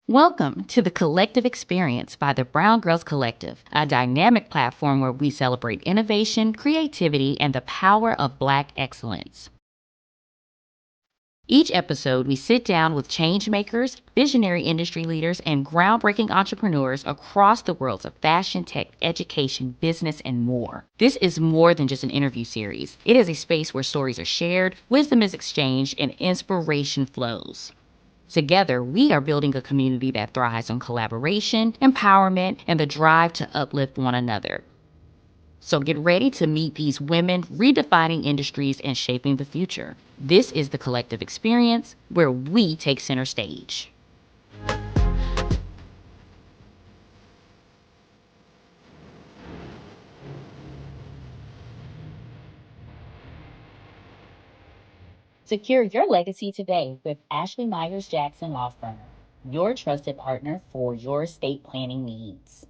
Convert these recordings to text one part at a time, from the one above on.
Welcome to the Collective Experience by the Brown Girls Collective, a dynamic platform where we celebrate innovation, creativity, and the power of Black excellence. Each episode, we sit down with change makers, visionary industry leaders, and groundbreaking entrepreneurs across the worlds of fashion, tech, education, business, and more. This is more than just an interview series. It is a space where stories are shared, wisdom is exchanged, and inspiration flows. Together, we are building a community that thrives on collaboration, empowerment, and the drive to uplift one another. So get ready to meet these women redefining industries and shaping the future. This is the Collective Experience where we take center stage. Secure your legacy today with Ashley Myers Jackson Law Firm, your trusted partner for your estate planning needs.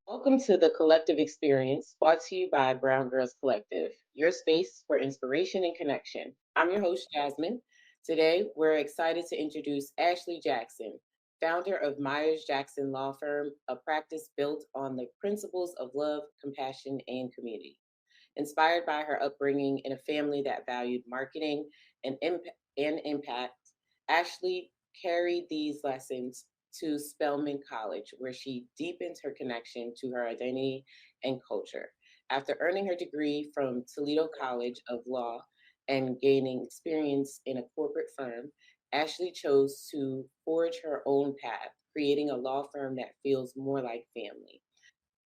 Welcome to the Collective Experience, brought to you by Brown Girls Collective, your space for inspiration and connection. I'm your host, Jasmine. Today, we're excited to introduce Ashley Jackson, founder of Myers Jackson Law Firm, a practice built on the principles of love, compassion, and community. Inspired by her upbringing in a family that valued marketing and impact, Ashley carried these lessons to Spelman College, where she deepened her connection to her identity and culture. After earning her degree from Toledo College of Law and gaining experience in a corporate firm, Ashley chose to forge her own path, creating a law firm that feels more like family.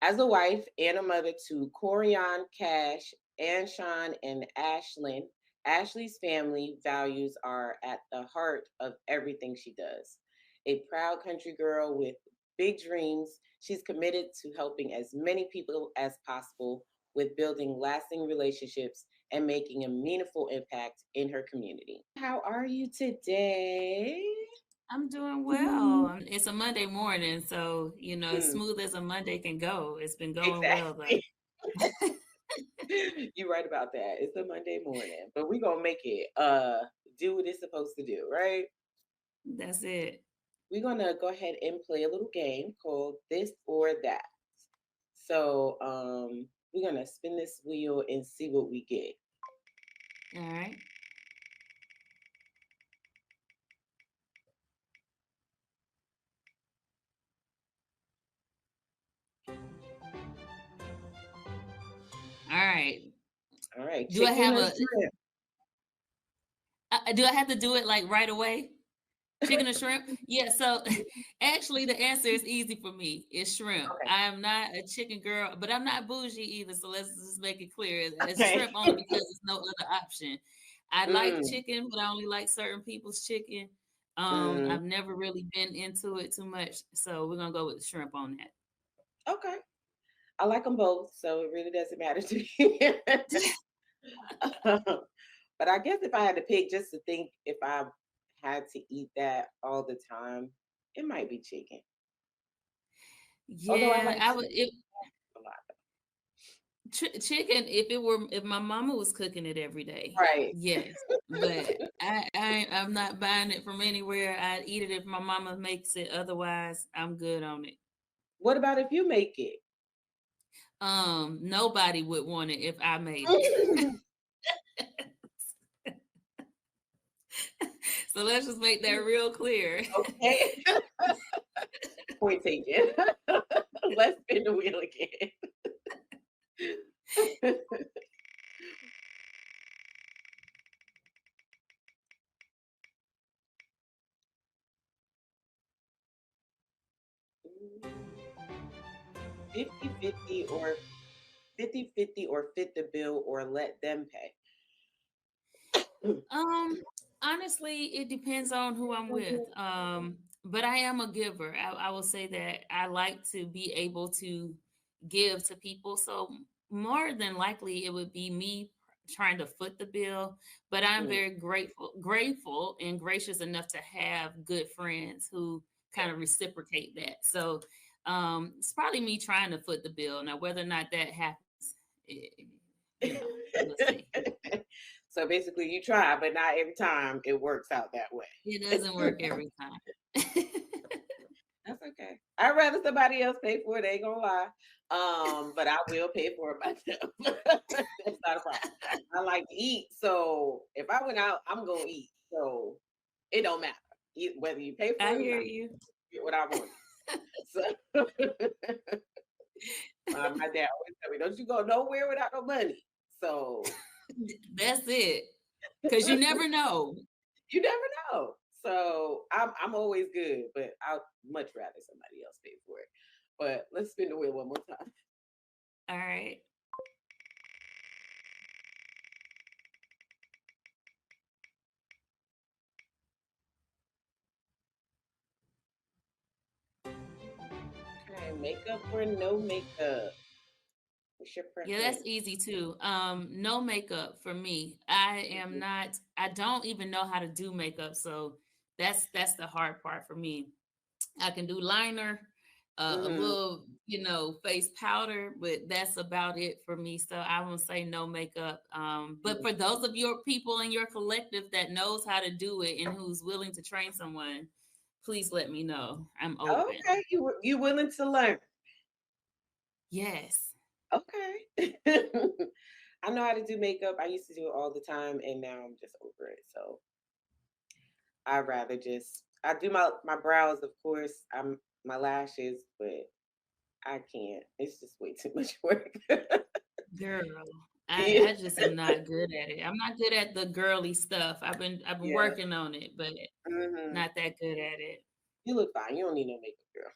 As a wife and a mother to Corian, Cash, Anshawn, and Ashlyn, Ashley's family values are at the heart of everything she does. A proud country girl with big dreams, she's committed to helping as many people as possible with building lasting relationships and making a meaningful impact in her community. How are you today? I'm doing well. It's a Monday morning, so as Mm, smooth as a Monday can go. It's been going well though. exactly. You're right about that. It's a Monday morning, but we're gonna make it do what it's supposed to do, right? That's it. We're gonna go ahead and play a little game called This or That. So we're gonna spin this wheel and see what we get. All right. All right. All right, Do I chicken have or a shrimp? do I have to do it like right away? Chicken or shrimp? Yeah, so actually the answer is easy for me. It's shrimp. Okay. I am not a chicken girl, but I'm not bougie either, so let's just make it clear. It's Okay. shrimp only because there's no other option. I like mm, chicken, but I only like certain people's chicken. mm, I've never really been into it too much, so we're gonna go with shrimp on okay. I like them both, so it really doesn't matter to me. that. But I guess if I had to pick just to think if I had to eat that all the time, it might be chicken. Although I Yeah, like I would. shrimp a lot. Chicken, if my mama was cooking it every day, Right. yes. But I'm not buying it from anywhere. I'd eat it if my mama makes it. Otherwise, I'm good on it. What about if you make it? Nobody would want it if I made it. So let's just make that real clear. Okay. Point taken. Let's spin the wheel again. 50-50 or 50-50 or fit the bill or let them pay. Um, Honestly, it depends on who I'm with. But I am a giver. I will say that I like to be able to give to people. So more than likely, it would be me trying to foot the bill. But I'm Mm, very grateful, and gracious enough to have good friends who yeah. kind of reciprocate that. So it's probably me trying to foot the bill. Now, whether or not that happens, eh, we'll see. So basically, you try, but not every time it works out that way. It doesn't work every time. I'd rather somebody else pay for it. Ain't gonna lie. But I will pay for it myself. That's not a problem. I like to eat, so if I went out, I'm gonna eat. So it don't matter whether you pay for I it or hear not. you. Get what I want. So my dad always tell me, "Don't you go nowhere without no money." So That's it. Because you never know. you never know. So I'm always good, but I'd much rather somebody else pay for it. But let's spin the wheel one more time. All right. Okay, makeup or no makeup? What's your Yeah, that's preference? easy too. No makeup for me. I am Mhm. not, I don't even know how to do makeup. So that's the hard part for me. I can do liner, a Mhm. little, face powder, but that's about it for me. So I will say no makeup. But Mhm. for those of your people in your collective that knows how to do it and who's willing to train someone, please let me know. I'm open. Okay, you willing to learn? Yes. Okay. I know how to do makeup. I used to do it all the time, and now I'm just over it. So I'd rather just I do my brows, of course. I'm my lashes, but I can't. It's just way too much work. Girl, Yeah. I just am not good at it. I'm not good at the girly stuff. I've been Yeah. working on it, but Hmm. not that good at it. You look fine. You don't need no makeup,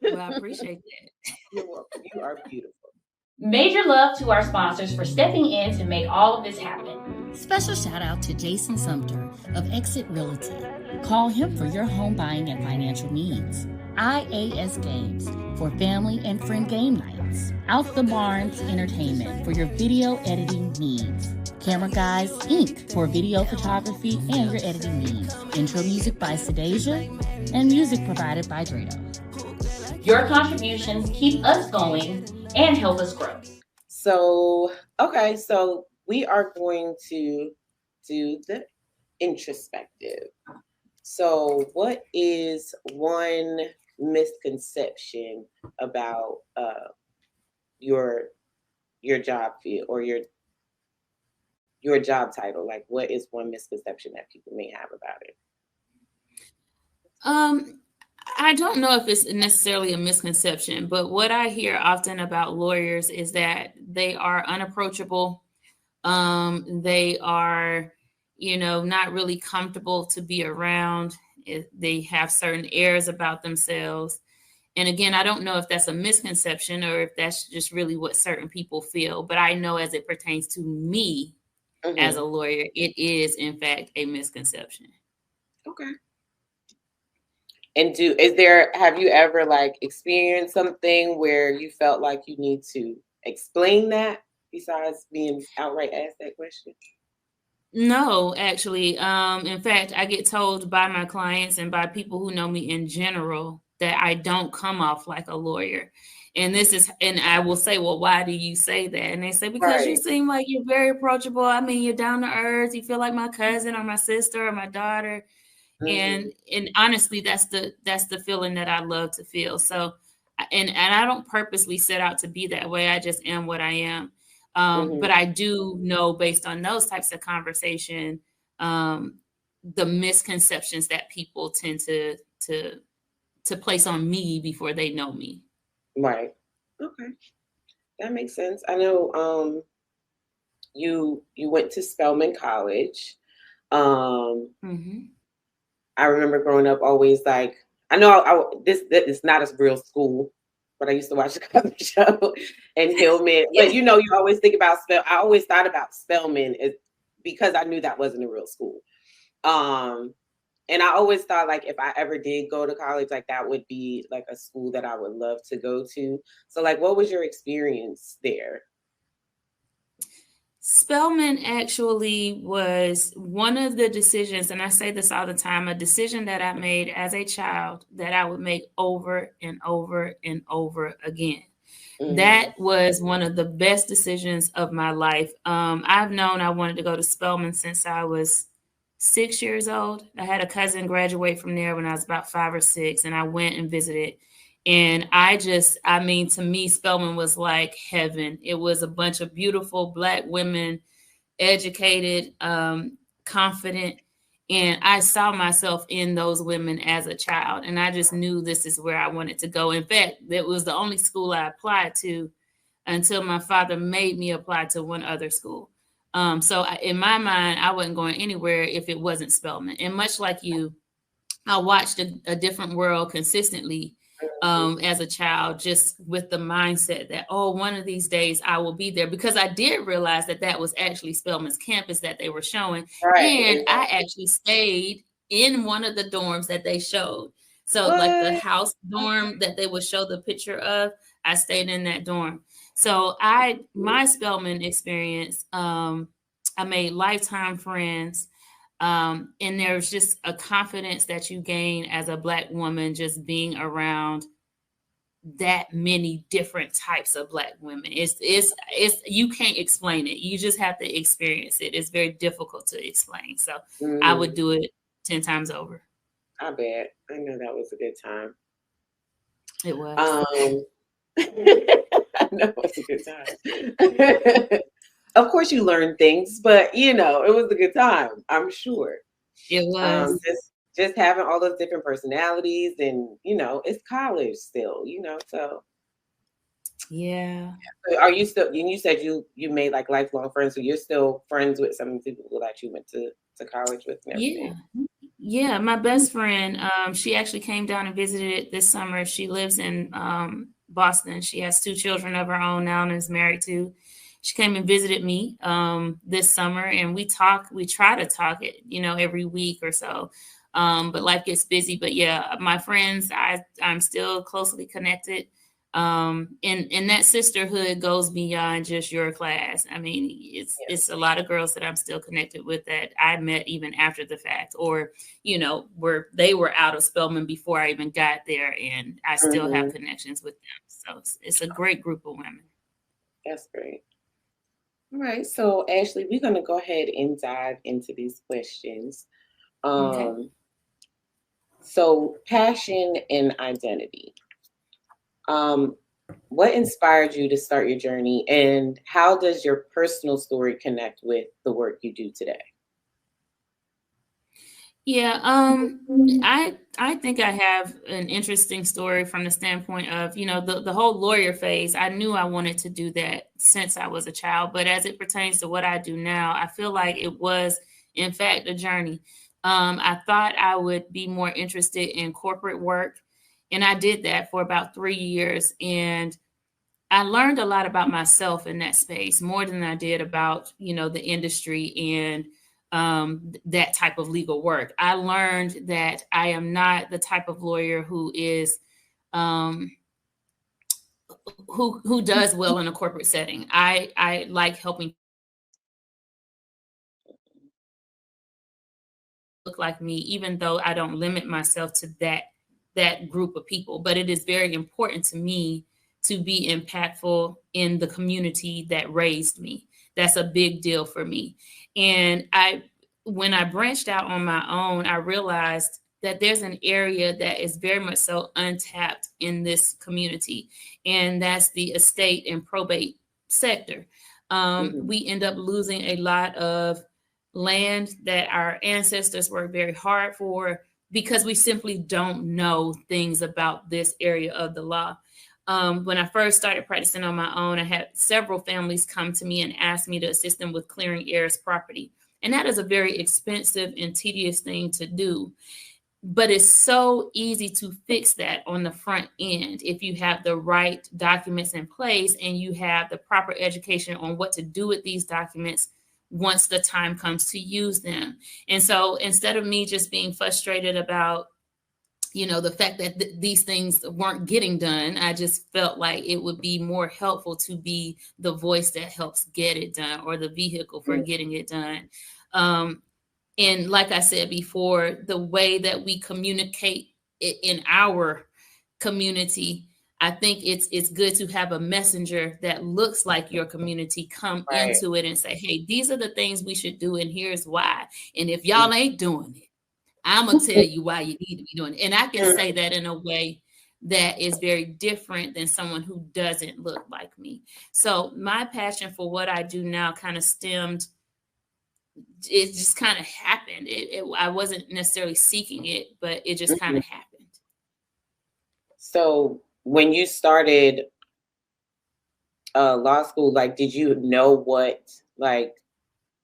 Well, I girl. appreciate that. You're welcome. You are beautiful. Major love to our sponsors for stepping in to make all of this happen. Special shout out to Jason Sumter of Exit Realty. Call him for your home buying and financial needs. IAS Games for family and friend game nights. Out the Barns Entertainment for your video editing needs. Camera Guys Inc. for video photography and your editing needs. Intro music by Sedasia and music provided by Drado. Your contributions keep us going and help us grow. So, okay, so we are going to do the introspective. So, what is one misconception about your your job field or your job title? Like, what is one misconception that people may have about it? Um, I don't know if it's necessarily a misconception, but what I hear often about lawyers is that they are unapproachable. They are, not really comfortable to be around. They have certain airs about themselves. And again, I don't know if that's a misconception or if that's just really what certain people feel. But I know as it pertains to me as a Hmm. lawyer, it is, in fact, a misconception. Okay. And is there have you ever like experienced something where you felt like you need to explain that besides being outright asked that question? No, actually. In fact, I get told by my clients and by people who know me in general that I don't come off like a lawyer. And I will say, well, why do you say that? And they say, because you Right. seem like you're very approachable. I mean, you're down to earth. You feel like my cousin or my sister or my daughter. Hmm. And honestly, that's the feeling that I love to feel. So, and I don't purposely set out to be that way. I just am what I am. Hmm. But I do know, based on those types of conversation, um, the misconceptions that people tend to place on me before they know me. Right. Okay. That makes sense. I know you went to Spelman College. Um Hmm. I remember growing up always like I know this is not a real school, but I used to watch the Cosby Show and Hillman. But you always think about I always thought about Spelman as because I knew that wasn't a real school. Um and I always thought like if I ever did go to college, like that would be like a school that I would love to go to. So like what was your experience there? Spelman actually was one of the decisions, and I say this all the time, a decision that I made as a child that I would make over and over and over again. Mm-hmm. That was one of the best decisions of my life. I've known I wanted to go to Spelman since I was 6 years old. I had a cousin graduate from there when I was about 5 or 6, and I went and visited. And I mean, to me, Spelman was like heaven. It was a bunch of beautiful Black women, educated, confident. And I saw myself in those women as a child. And I just knew this is where I wanted to go. In fact, that was the only school I applied to until my father made me apply to one other school. In my mind, I wasn't going anywhere if it wasn't Spelman. And much like you, I watched a different world consistently as a child, just with the mindset that, oh, one of these days I will be there, because I did realize that that was actually Spelman's campus that they were showing. Right. And I Exactly. actually stayed in one of the dorms that they showed. So, like the What? house dorm that they would show the picture of, I stayed in that dorm. So, my Spelman experience, I made lifetime friends. And there's just a confidence that you gain as a Black woman just being around that many different types of Black women. It's you can't explain it. You just have to experience it. It's very difficult to explain. So I would Mm, do it 10 times over. I bet. I know that was a good time. It was. Um, I know it was a good time. Of course, you learned things, but it was a good time. I'm sure. It was. Just having all those different personalities, and it's college still. Yeah. So are you still? And you said you made like lifelong friends, so you're still friends with some of the people that you went to college with and Yeah. everything. Yeah, my best friend, she actually came down and visited this summer. She lives in Boston. She has 2 children of her own now and is married to. She came and visited me this summer, and we talk. We try to talk it, every week or so. But life gets busy. But yeah, my friends, I'm still closely connected. And that sisterhood goes beyond just your class. I mean, it's a lot of girls that I'm still connected with that I met even after the fact, or where they were out of Spelman before I even got there, and I still have Hmm. connections with them. So it's a great group of women. That's great. All right, so Ashley, we're gonna go ahead and dive into these questions. Okay. Um, so passion and identity. Um, what inspired you to start your journey, and how does your personal story connect with the work you do today? Yeah, I think I have an interesting story from the standpoint of, the whole lawyer phase. I knew I wanted to do that since I was a child, but as it pertains to what I do now, I feel like it was in fact a journey. I thought I would be more interested in corporate work, and I did that for about 3 years, and I learned a lot about myself in that space, more than I did about, the industry and that type of legal work. I learned that I am not the type of lawyer who is um, who does well in a corporate setting. I like helping look like me, even though I don't limit myself to that group of people. But it is very important to me to be impactful in the community that raised me. That's a big deal for me. And when I branched out on my own, I realized that there's an area that is very much so untapped in this community, and that's the estate and probate sector. Hmm. We end up losing a lot of land that our ancestors worked very hard for because we simply don't know things about this area of the law. When I first started practicing on my own, I had several families come to me and ask me to assist them with clearing heirs property. And that is a very expensive and tedious thing to do. But it's so easy to fix that on the front end if you have the right documents in place and you have the proper education on what to do with these documents once the time comes to use them. And so instead of me just being frustrated about the fact that these things weren't getting done, I just felt like it would be more helpful to be the voice that helps get it done, or the vehicle for getting it done. um, and like I said before, the way that we communicate in our community, I think it's good to have a messenger that looks like your community come Right. into it and say, hey, these are the things we should do, and here's why. And if Mm. y'all ain't doing it, I'm gonna tell you why you need to be doing it. And I can say that in a way that is very different than someone who doesn't look like me. So my passion for what I do now kind of stemmed, it just kind of happened. I wasn't necessarily seeking it, but it just kind Mhm. of happened. So when you started law school, like, did you know what like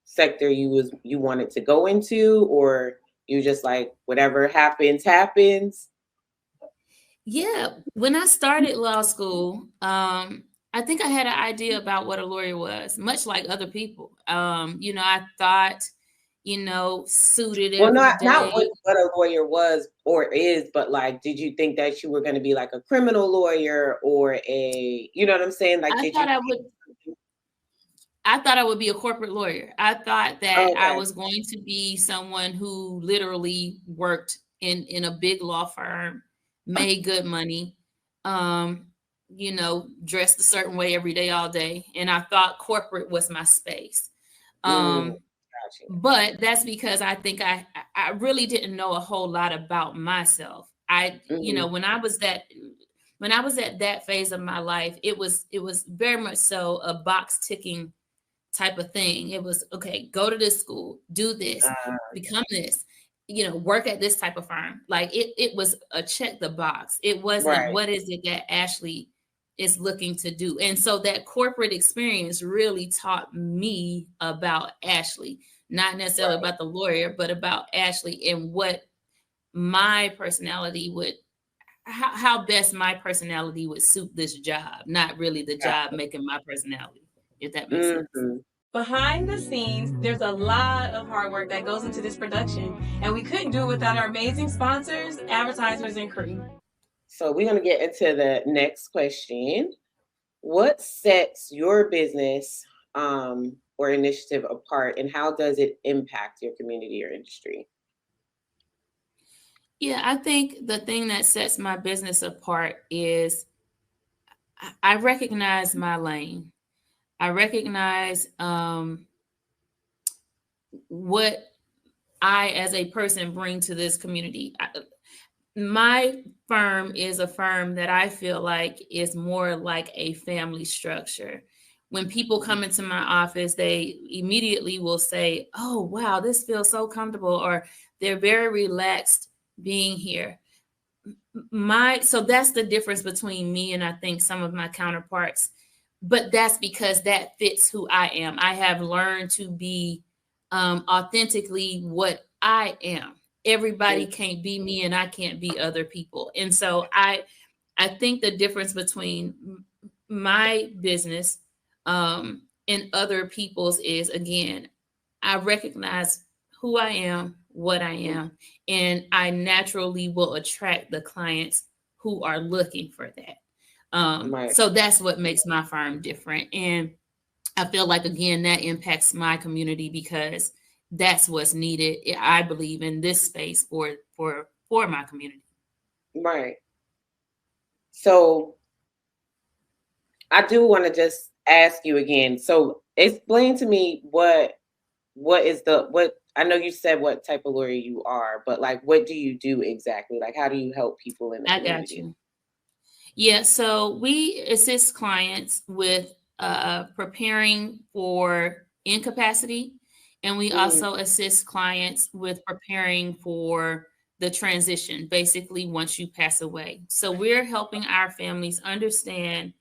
sector you wanted to go into, or you just like whatever happens happens? Yeah, when I started law school, I think I had an idea about what a lawyer was, much like other people. I thought, suited Well, every not day. what a lawyer was or is, but like, did you think that you were going to be like a criminal lawyer or a, you know what I'm saying? Like, I did you? thought I would I thought I would be a corporate lawyer. I thought that I Okay. was going to be someone who literally worked in a big law firm, made good money, um, dressed a certain way every day, all day. And I thought corporate was my space. Mm, Um, gotcha. but that's because I think I really didn't know a whole lot about myself. Hmm. When I was at that phase of my life, it was very much so a box ticking type of thing. It was, okay, go to this school, do this, become this, work at this type of firm. Like it was a check the box. It wasn't, Right. what is it that Ashley is looking to do? And so that corporate experience really taught me about Ashley, not necessarily Right. about the lawyer, but about Ashley and what my personality would, how best my personality would suit this job, not really the job making my personality, if that makes sense. Hmm. Behind the scenes, there's a lot of hard work that goes into this production, and we couldn't do it without our amazing sponsors, advertisers, and crew. So we're gonna get into the next question. What sets your business or initiative apart, and how does it impact your community or industry? Yeah, I think the thing that sets my business apart is I recognize my lane. I recognize what I, as a person, bring to this community. My firm is a firm that I feel like is more like a family structure. When people come into my office, they immediately will say, "Oh, wow, this feels so comfortable," or they're very relaxed being here. So that's the difference between me and I think some of my counterparts, but that's because that fits who I am. I have learned to be authentically what I am. Everybody can't be me and I can't be other people. And so I think the difference between my business and other people's is, again, I recognize who I am, what I am, and I naturally will attract the clients who are looking for that. Right. So that's what makes my firm different. And I feel like, again, that impacts my community because that's what's needed, I believe, in this space for my community. Right. So I do want to just ask you again. So explain to me what is the what I know you said what type of lawyer you are, but like what do you do exactly? Like how do you help people in the I got community? you. Yeah, so we assist clients with preparing for incapacity, and we Mm, also assist clients with preparing for the transition, basically, once you pass away. So we're helping our families understand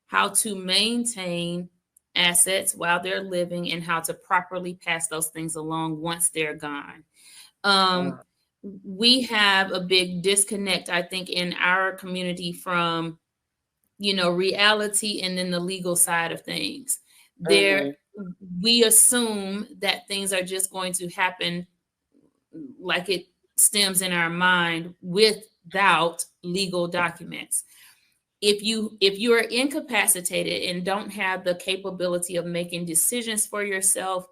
how to maintain assets while they're living and how to properly pass those things along once they're gone. uh, Um, we have a big disconnect, I think, in our community from reality and then the legal side of things. There, mhm, we assume that things are just going to happen like it stems in our mind without legal documents. If you are incapacitated and don't have the capability of making decisions for yourself,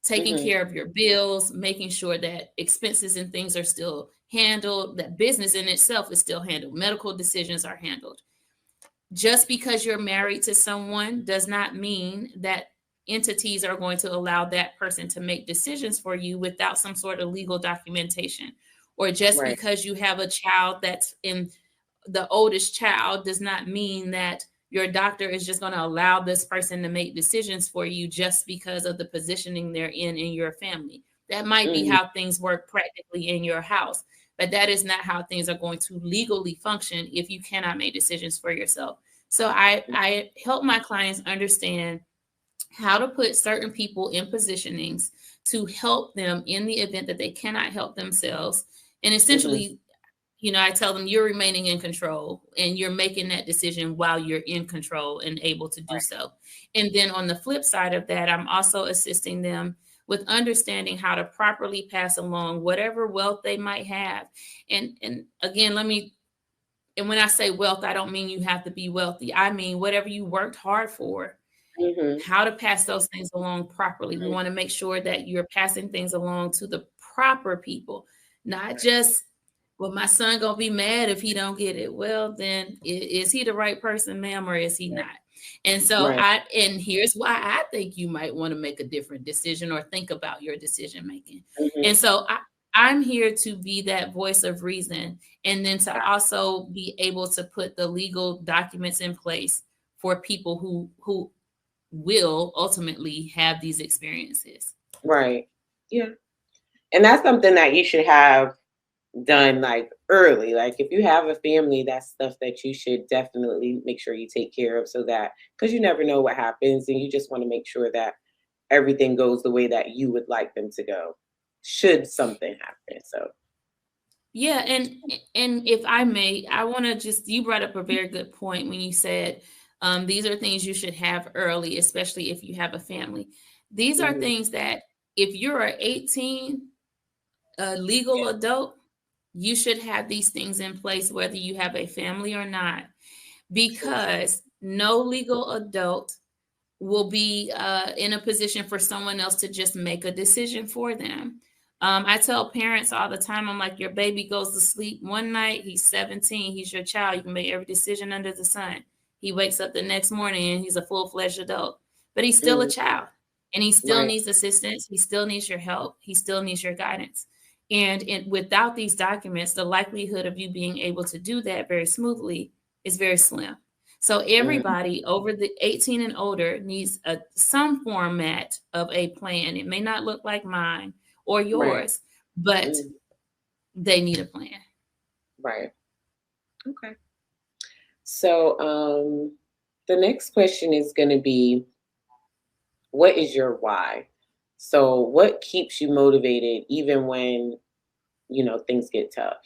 taking mhm, care of your bills, making sure that expenses and things are still handled, that business in itself is still handled, medical decisions are handled, Just because you're married to someone does not mean that entities are going to allow that person to make decisions for you without some sort of legal documentation. Or just Right. because you have a child that's in the oldest child does not mean that your doctor is just going to allow this person to make decisions for you just because of the positioning they're in your family. That might be Mm-hmm. how things work practically in your house, but that is not how things are going to legally function if you cannot make decisions for yourself. So I help my clients understand how to put certain people in positionings to help them in the event that they cannot help themselves. And Mm-hmm. essentially, I tell them you're remaining in control and you're making that decision while you're in control and able to do Right. so. And then on the flip side of that, I'm also assisting them with understanding how to properly pass along whatever wealth they might have. And again, and when I say wealth, I don't mean you have to be wealthy. I mean whatever you worked hard for, Mm-hmm. how to pass those things along properly. We want to make sure that you're passing things along to the proper people, not just, well, my son gonna be mad if he don't get it. Well, then is he the right person, ma'am, or is he not? And so Right. and here's why I think you might want to make a different decision or think about your decision making. Mm-hmm. And so I'm here to be that voice of reason, and then to also be able to put the legal documents in place for people who will ultimately have these experiences. Right. Yeah. And that's something that you should have done like early. Like if you have a family, that's stuff that you should definitely make sure you take care of so that because you never know what happens and you just want to make sure that everything goes the way that you would like them to go should something happen. So Yeah, and if I may, I want to just you brought up a very good point when you said these are things you should have early, especially if you have a family. These are mhm, things that if you're an 18, a legal yeah, adult, you should have these things in place whether you have a family or not, true. because no legal adult will be in a position for someone else to just make a decision for them. I tell parents all the time, I'm like, your baby goes to sleep one night, he's 17, he's your child, you can make every decision under the sun. He wakes up the next morning and he's a full-fledged adult, but he's still a Mm, child and he still right, needs assistance, he still needs your help, he still needs your guidance. And without these documents, the likelihood of you being able to do that very smoothly is very slim. So mm, everybody over the 18 and older needs some format of a plan. It may not look like mine or right, yours, but mm, they need a plan. right. Okay. So the next question is going to be what is your why? So what keeps you motivated even when, things get tough?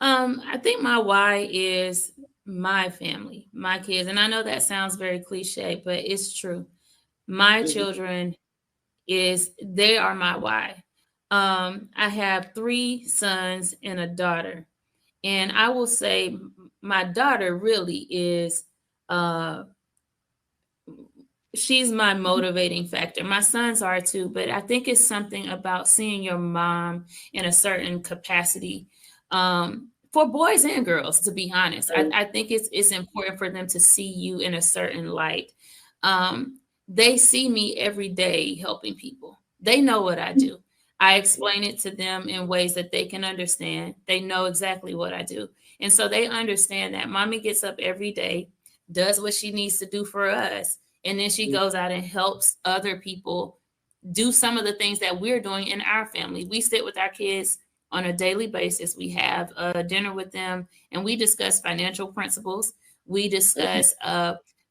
I think my why is my family, my kids. And I know that sounds very cliche, but it's true. My Mhm, children they are my why. I have three sons and a daughter. And I will say my daughter really is uh she's my motivating factor. My sons are too, but I think it's something about seeing your mom in a certain capacity. For boys and girls, to be honest, mm, I think it's important for them to see you in a certain light. Um, they see me every day helping people. They know what I do. I yeah, explain it to them in ways that they can understand. They know exactly what I do. And so they understand that mommy gets up every day, does what she needs to do for us, and then she mm, goes out and helps other people do some of the things that we're doing in our family. We sit with our kids on a daily basis. We have a dinner with them and we discuss financial principles. We mhm, discuss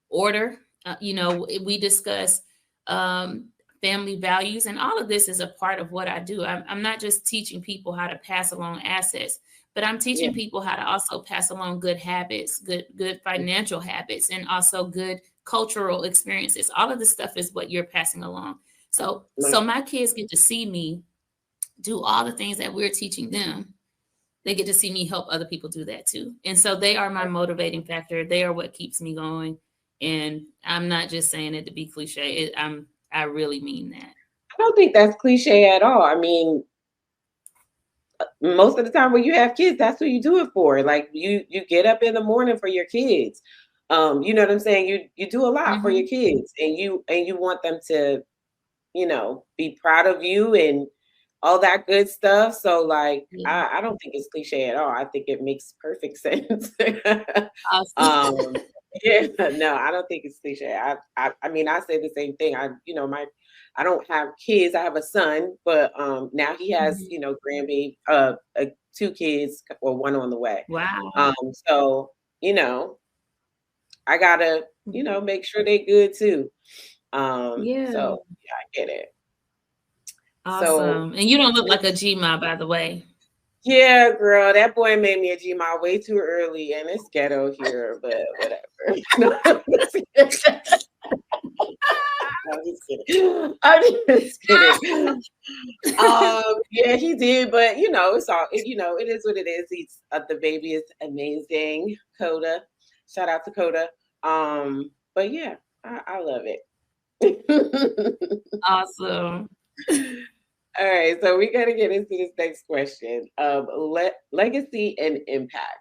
order. We discuss um, family values. And all of this is a part of what I do. I'm not just teaching people how to pass along assets, but I'm yeah, teaching people how to also pass along good habits, good mm, financial habits, and also good cultural experiences. All of this stuff is what you're passing along. So right. my kids get to see me do all the things that we're teaching them. They get to see me help other people do that too. And so they are my motivating factor. They are what keeps me going. And I'm not just saying it to be cliche. I really mean that. I don't think that's cliche at all. I mean, most of the time when you have kids, that's what you do it for. Like you get up in the morning for your kids. You know what I'm saying? You do a lot for your Mm-hmm. kids, and you want them to, be proud of you and all that good stuff. So like Yeah. I don't think it's cliche at all. I think it makes perfect sense. Awesome. um yeah, no, I don't think it's cliche. I mean I say the same thing. I don't have kids. I have a son, but now he has, Mhm. grandbaby two kids or one on the way. Wow. So, you know, I gotta, make sure they good too. Yeah. So yeah, I get it. So Awesome. And you don't look like a GMA, by the way. yeah, girl, that boy made me a Gmail way too early, and it's ghetto here, but whatever. No, I'm just kidding. I'm just kidding. I'm just kidding. Yeah, he did, but it's all it is what it is. He's the baby is amazing, Coda. Shout out to Coda. But yeah, I love it. Awesome. All right, so we got to get into this next question. Legacy and impact.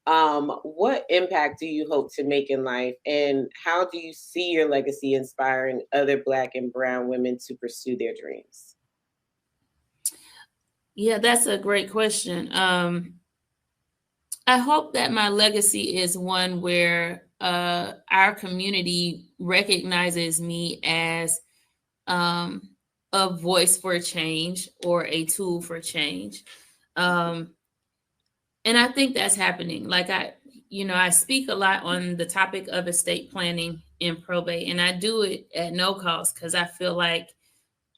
What impact do you hope to make in life, and how do you see your legacy inspiring other Black and Brown women to pursue their dreams? Yeah, that's a great question. I hope that my legacy is one where our community recognizes me as um, a voice for change or a tool for change. Um, and I think that's happening. I speak a lot on the topic of estate planning and probate, and I do it at no cost because I feel like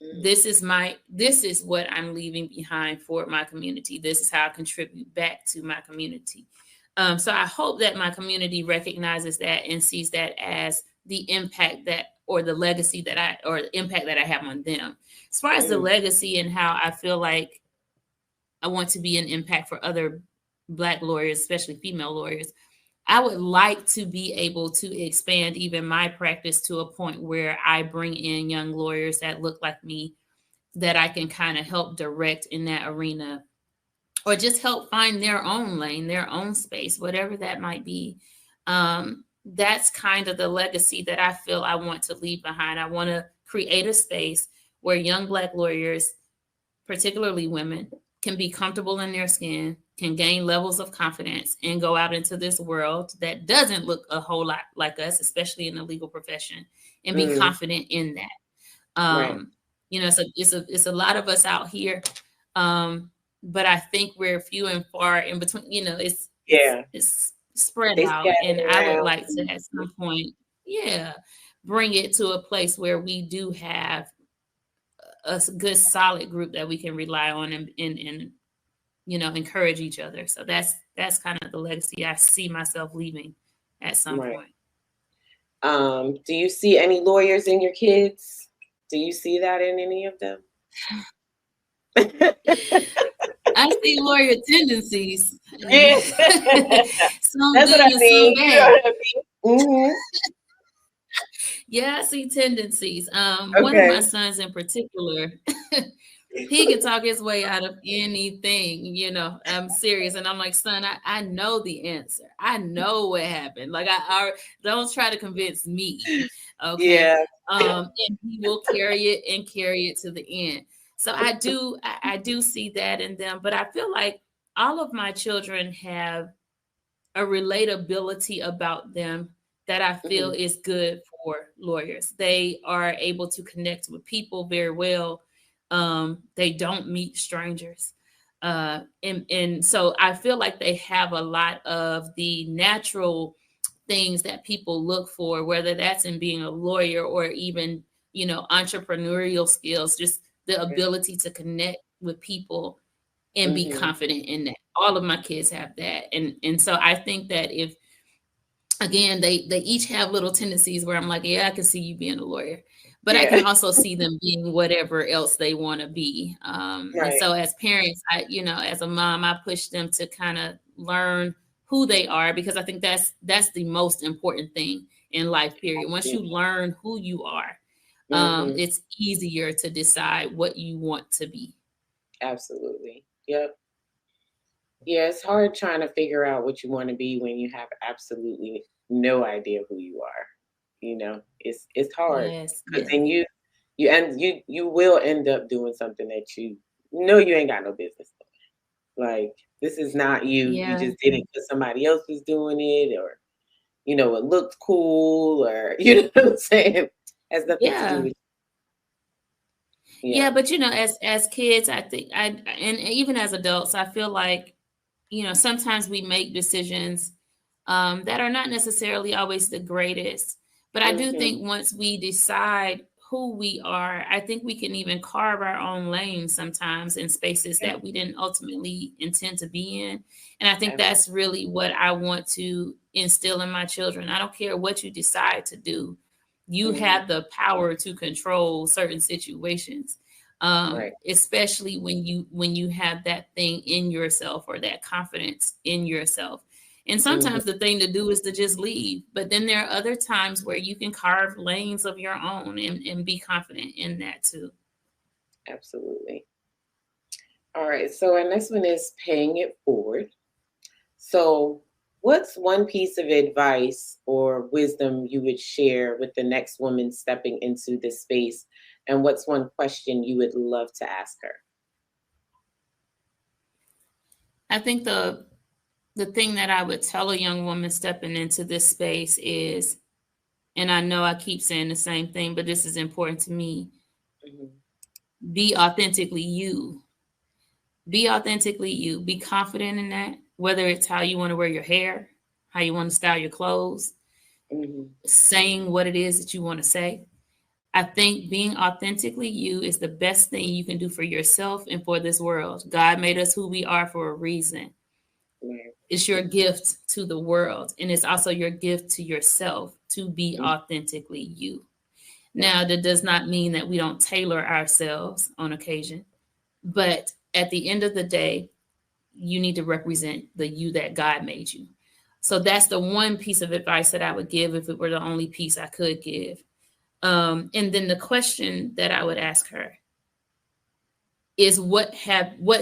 Mm, this is what I'm leaving behind for my community. This is how I contribute back to my community. So I hope that my community recognizes that and sees that as the impact that or the legacy that I or the impact that I have on them. As far as the mm, legacy and how I feel like I want to be an impact for other Black lawyers, especially female lawyers, I would like to be able to expand even my practice to a point where I bring in young lawyers that look like me that I can kind of help direct in that arena or just help find their own lane, their own space, whatever that might be. That's kind of the legacy that I feel I want to leave behind. I want to create a space where young Black lawyers, particularly women, can be comfortable in their skin, can gain levels of confidence, and go out into this world that doesn't look a whole lot like us, especially in the legal profession, and be mm, confident in that. right. It's a lot of us out here, but I think we're few and far in between. Yeah. It's spread They out, and scattered I would around. like to at some point, yeah, bring it to a place where we do have a good solid group that we can rely on and encourage each other. So that's kind of the legacy I see myself leaving at some Right. point. Do you see any lawyers in your kids? Do you see that in any of them? I see lawyer tendencies, Yeah. some That's what good I and some mean. You know bad. what I mean? Yeah, I see tendencies. One of my Okay. sons in particular, he can talk his way out of anything, I'm serious. And I'm like, son, I know the answer. I know what happened. Like don't try to convince me. Okay. Yeah. And he will carry it to the end. So I do see that in them, but I feel like all of my children have a relatability about them that I feel Mhm. is good for lawyers. They are able to connect with people very well. They don't meet strangers. And so I feel like they have a lot of the natural things that people look for, whether that's in being a lawyer or even, entrepreneurial skills, just the ability to connect with people and be Mhm. confident in that. All of my kids have that. And so I think that if again they each have little tendencies where I'm like, yeah, I can see you being a lawyer. But I can Yeah. also see them being whatever else they want to be. And Right. so as parents, as a mom, I push them to kind of learn who they are because I think that's the most important thing in life, period. Once you learn who you are, Mhm. it's easier to decide what you want to be. Absolutely. Yep. Yeah, it's hard trying to figure out what you want to be when you have absolutely no idea who you are. It's hard Yes, because yes. then you will end up doing something that you know you ain't got no business doing. Like this is not you. You Yeah. just did it because somebody else was doing it, or it looked cool, or you know what I'm saying. Has nothing to do Yeah. with Yeah, yeah. but as kids, I think and even as adults, I feel like, sometimes we make decisions that are not necessarily always the greatest. But I do Hmm. think once we decide who we are, I think we can even carve our own lane sometimes in spaces Yeah, that we didn't ultimately intend to be in. And I think absolutely. that's really what I want to instill in my children. I don't care what you decide to do, you Hmm. have the power to control certain situations. Right. Especially when you have that thing in yourself or that confidence in yourself. And Hmm. sometimes the thing to do is to just leave. But then there are other times where you can carve lanes of your own and be confident in that too. Absolutely. All right. So our next one is paying it forward. So, what's one piece of advice or wisdom you would share with the next woman stepping into this space? And what's one question you would love to ask her? I think the thing that I would tell a young woman stepping into this space is, and I know I keep saying the same thing, but this is important to me, Hmm. be authentically you. Be authentically you. Be confident in that, whether it's how you want to wear your hair, how you want to style your clothes, Hmm. saying what it is that you want to say. I think being authentically you is the best thing you can do for yourself and for this world. God made us who we are for a reason. Right. It's your gift to the world, and it's also your gift to yourself to be Mhm. authentically you. Right. Now, that does not mean that we don't tailor ourselves on occasion, but at the end of the day, you need to represent the you that God made you. So that's the one piece of advice that I would give if it were the only piece I could give. And then the question that I would ask her is what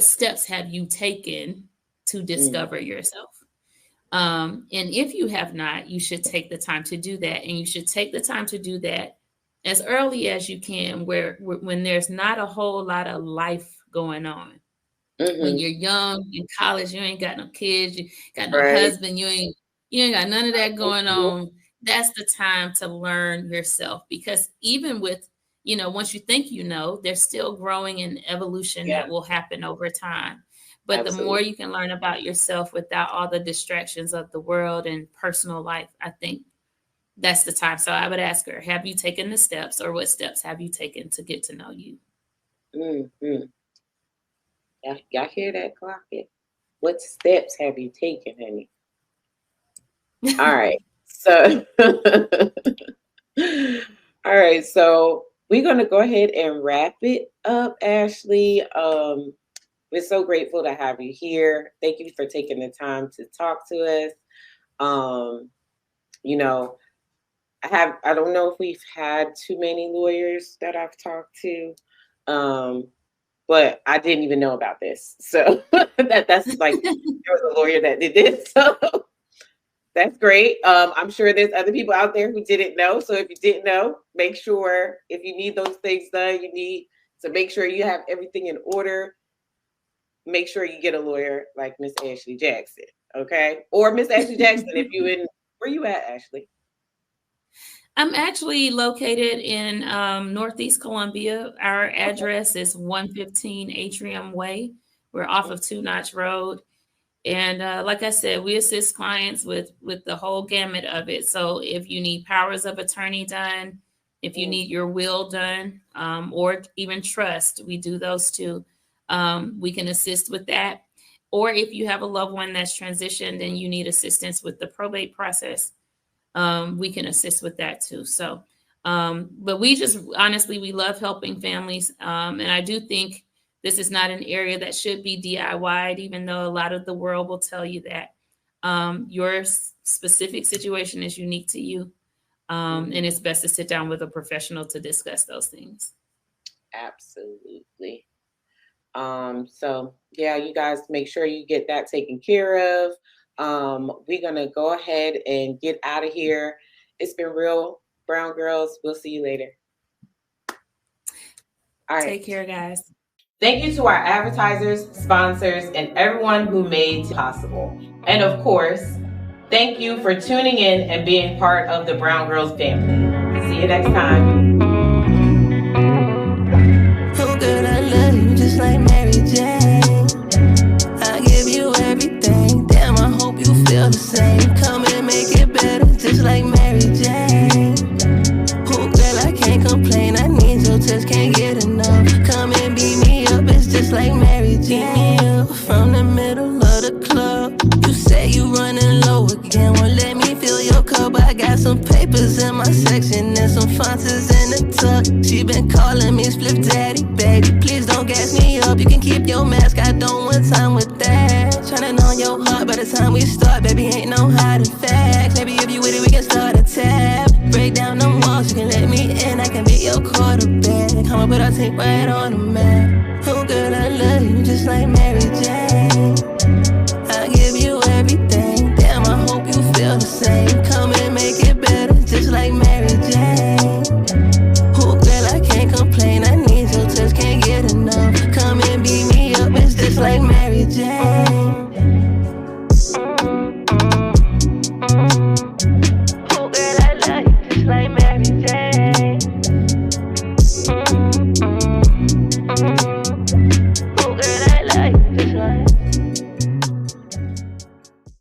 steps have you taken to Mm. discover yourself? And if you have not, you should take the time to do that, and you should take the time to do that as early as you can, when there's not a whole lot of life going on. When Hmm. you're young in college, you ain't got no kids, you got no Right. husband, you ain't got none of that going on. That's the time to learn yourself, because even with, once you think there's still growing and evolution Yeah. that will happen over time. But the more Absolutely. you can learn about yourself without all the distractions of the world and personal life, I think that's the time. So I would ask her, have you taken the steps, or what steps have you taken to get to know you? Hmm. Y'all hear that clock? What steps have you taken, honey? All right. So, all right. So we're gonna go ahead and wrap it up, Ashley. We're so grateful to have you here. Thank you for taking the time to talk to us. Um, you know, I don't know if we've had too many lawyers that I've talked to. Um, but I didn't even know about this. So that's like there was a lawyer that did this. So that's great. I'm sure there's other people out there who didn't know. So if you didn't know, make sure if you need those things done, you need to make sure you have everything in order. Make sure you get a lawyer like Miss Ashley Jackson, okay? Or Miss Ashley Jackson if you in where you at, Ashley? I'm actually located in Northeast Columbia. Our Okay. address is 115 Atrium Way. We're off of Two Notch Road. And like I said, we assist clients with the whole gamut of it. So if you need powers of attorney done, if you Mm, need your will done, or even trust, we do those too. We can assist with that. Or if you have a loved one that's transitioned and you need assistance with the probate process, we can assist with that too. So, but we just honestly, we love helping families. And I do think this is not an area that should be DIY'd, even though a lot of the world will tell you that. Your specific situation is unique to you. mhm. And it's best to sit down with a professional to discuss those things. Absolutely. So yeah, you guys make sure you get that taken care of. We're gonna go ahead and get out of here. It's been real, Brown Girls. We'll see you later. All right. Take care, guys. Thank you to our advertisers, sponsors, and everyone who made it possible. And of course, thank you for tuning in and being part of the Brown Girls family. See you next time. Oh, girl, I love you just like Mary Jane. I give you everything. Damn, I hope you feel the same. Come and make it better, just like Mary Jane. Oh, girl, I can't complain. I need your touch, can't get enough. Come and beat me up, it's just like Mary Jane. From the middle of the club, you say you running low again. Won't let me fill your cup. I got some papers in my section and some sponsors in the tuck. She been calling me Split Daddy, baby. Please don't gas me up. You can keep your mask. I don't want time with that. Tryna know your heart by the time we start, baby. Ain't no hiding facts. Maybe if you with it, we can start a tab. Break down them walls, you can let me in. I can be your quarterback. I'ma put our team right on the map. Oh, girl, I love you just like Mary